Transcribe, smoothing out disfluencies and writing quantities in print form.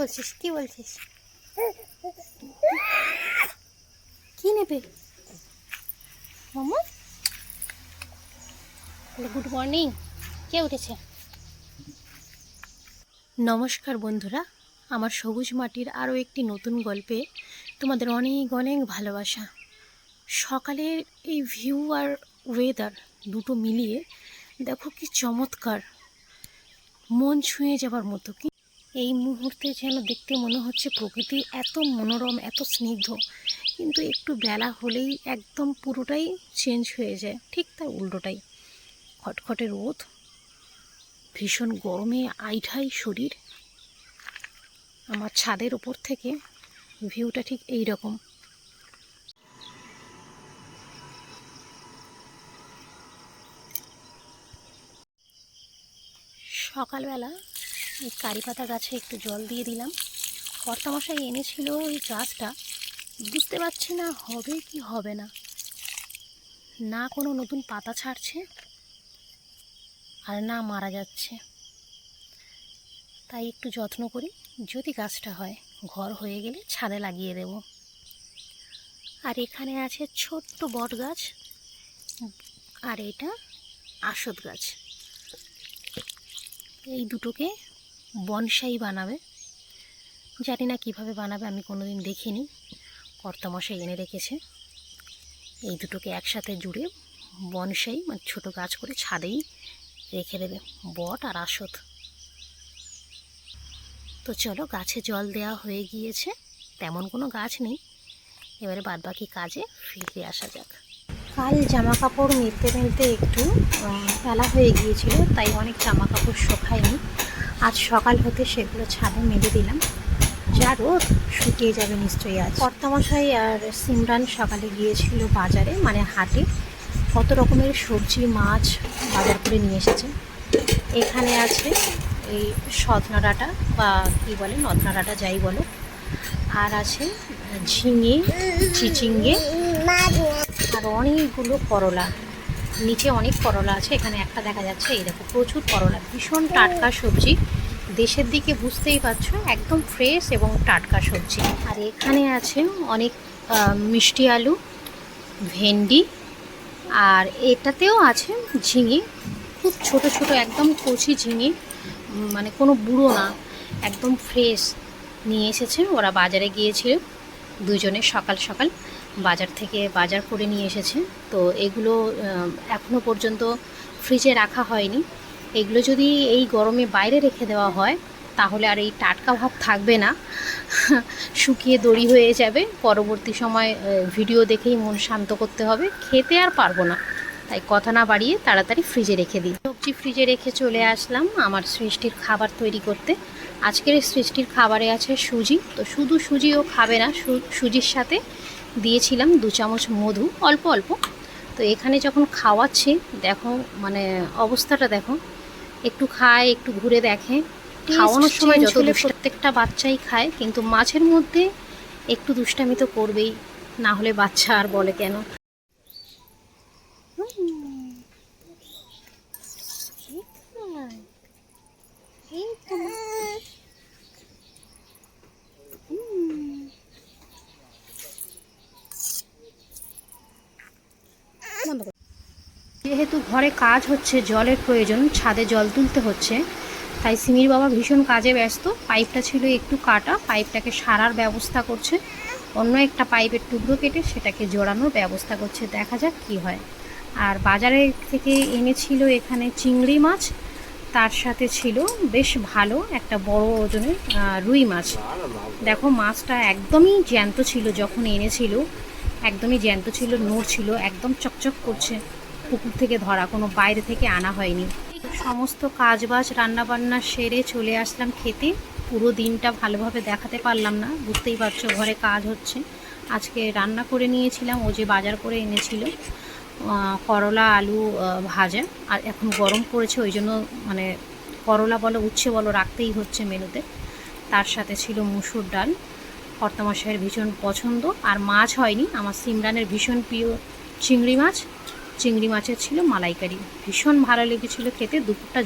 বলছিস কি বলছিস? কি নেবে মামা? Good morning. কে উঠেছে? নমস্কার বন্ধুরা, আমার সবুজ মাটির আরও একটি নতুন গল্পে তোমাদের অনেক অনেক ভালোবাসা। সকালের এই ভিউ আর ওয়েদার দুটো মিলিয়ে দেখো কি চমৎকার, মন ছুঁয়ে যাবার মতো। কি এই মুহূর্তে যেন দেখতে মনে হচ্ছে প্রকৃতি এত মনোরম, এত স্নিগ্ধ, কিন্তু একটু বেলা হলেই একদম পুরোটাই চেঞ্জ হয়ে যায়। ঠিক তার উল্টোটাই, খটখটে রোদ, ভীষণ গরমে আইঢাই শরীর। আমার ছাদের ওপর থেকে ভিউটা ঠিক এই রকম। সকালবেলা এই কারি পাতা গাছে একটু জল দিয়ে দিলাম। কর্তামশাই এনেছিল এই গাছটা, বুঝতে পারছি না হবে কি হবে না, না কোনো নতুন পাতা ছাড়ছে আর না মারা যাচ্ছে। তাই একটু যত্ন করি, যদি গাছটা হয় ঘর হয়ে গেলে ছাদে লাগিয়ে দেব। আর এখানে আছে ছোট্ট বট গাছ, আর এটা আসত গাছ। এই দুটোকে বনসাই বানাবে, জানি না কিভাবে বানাবে, আমি কোনোদিন দেখিনি। কর্তামশাই এনে রেখেছে। এই দুটোকে একসাথে জুড়ে বনসাই মানে ছোটো গাছ করে ছাদেই রেখে দেবে, বট আর আসত। তো চলো, গাছে জল দেওয়া হয়ে গিয়েছে, তেমন কোনো গাছ নেই, এবারে বাদবাকি কাজে ফিরে আসা যাক। কাল জামা কাপড় মেলতে মেলতে একটু বেলা হয়ে গিয়েছিল, তাই অনেক জামা কাপড় শুকায়নি। আজ সকাল হতে সেগুলো ছাদে মেলে দিলাম, যা রোদ শুকিয়ে যাবে নিশ্চয়ই। আজ কর্তামশাই আর সিমরান সকালে গিয়েছিল বাজারে, মানে হাটে, কত রকমের সবজি মাছ বাজার করে নিয়ে এসেছে। এখানে আছে এই সজনা ডাঁটা বা কী বলে, নদনা ডাঁটা যাই বলো, আর আছে ঝিঙে, চিচিঙ্গে, আর অনেকগুলো করলা। নিচে অনেক করলা আছে, এখানে একটা দেখা যাচ্ছে। এই দেখো প্রচুর করলা, ভীষণ টাটকা সবজি। দেশের দিকে বুঝতেই পারছো, একদম ফ্রেশ এবং টাটকা সবজি। আর এখানে আছে অনেক মিষ্টি আলু, ভেন্ডি, আর এটাতেও আছে ঝিঙে, খুব ছোট ছোট একদম কচি ঝিঙে, মানে কোনো বুড়ো না, একদম ফ্রেশ নিয়ে এসেছে। ওরা বাজারে গিয়েছিল দুজনে, সকাল সকাল বাজার থেকে বাজার করে নিয়ে এসেছে। তো এগুলো এখনও পর্যন্ত ফ্রিজে রাখা হয়নি। এগুলো যদি এই গরমে বাইরে রেখে দেওয়া হয় তাহলে আর এই টাটকা ভাব থাকবে না, শুকিয়ে দড়ি হয়ে যাবে। পরবর্তী সময় ভিডিও দেখেই মন শান্ত করতে হবে, খেতে আর পারবো না। তাই কথা না বাড়িয়ে তাড়াতাড়ি ফ্রিজে রেখে দিই। সবজি ফ্রিজে রেখে চলে আসলাম আমার সৃষ্টির খাবার তৈরি করতে। আজকের সৃষ্টির খাবারে আছে সুজি। তো শুধু সুজিও খাবে না, সুজির সাথে দিয়েছিলাম 2 চামচ মধু, অল্প অল্প। তো এখানে যখন খাওয়াচ্ছি দেখো, মানে অবস্থাটা দেখো, একটু খায়, একটু ঘুরে দেখে। খাওয়ানোর সময় যত প্রত্যেকটা বাচ্চাই খায়, কিন্তু মাছের মধ্যে একটু দুষ্টামি তো করবেই, না হলে বাচ্চা আর বলে কেন। যেহেতু ঘরে কাজ হচ্ছে, জলের প্রয়োজন, ছাদে জল তুলতে হচ্ছে, তাই সিমির বাবা ভীষণ কাজে ব্যস্ত। পাইপটা ছিল একটু কাটা, পাইপটাকে সারার ব্যবস্থা করছে, অন্য একটা পাইপের টুকরো কেটে সেটাকে জোড়ানোর ব্যবস্থা করছে। দেখা যাক কি হয়। আর বাজারে থেকে এনেছিল এখানে চিংড়ি মাছ, তার সাথে ছিল বেশ ভালো একটা বড় ওজনের রুই মাছ। দেখো মাছটা একদমই জ্যান্ত ছিল, যখন এনেছিল একদমই জ্যান্ত ছিল, নড়ছিল, একদম চকচক করছে। পুকুর থেকে ধরা, কোনো বাইরে থেকে আনা হয়নি। সমস্ত কাজবাজ রান্নাবান্না সেরে চলে আসলাম খেতে। পুরো দিনটা ভালোভাবে দেখাতে পারলাম না, বুঝতেই পারছো ঘরে কাজ হচ্ছে। আজকে রান্না করে নিয়েছিলাম, ও যে বাজার করে এনেছিল, করলা আলু ভাজা। আর এখন গরম পড়েছে, ওই জন্য মানে করলা বলো উচ্ছে বলো রাখতেই হচ্ছে মেনুতে। তার সাথে ছিল মুসুর ডাল, কর্তামশাইয়ের ভীষণ পছন্দ। আর মাছ হয়নি, আমার সিমরানের ভীষণ প্রিয় চিংড়ি মাছ। চিংড়ি মাছের ছিল মালাইকারি, ভীষণ ভালো লেগেছিল খেতে। দুপুরটা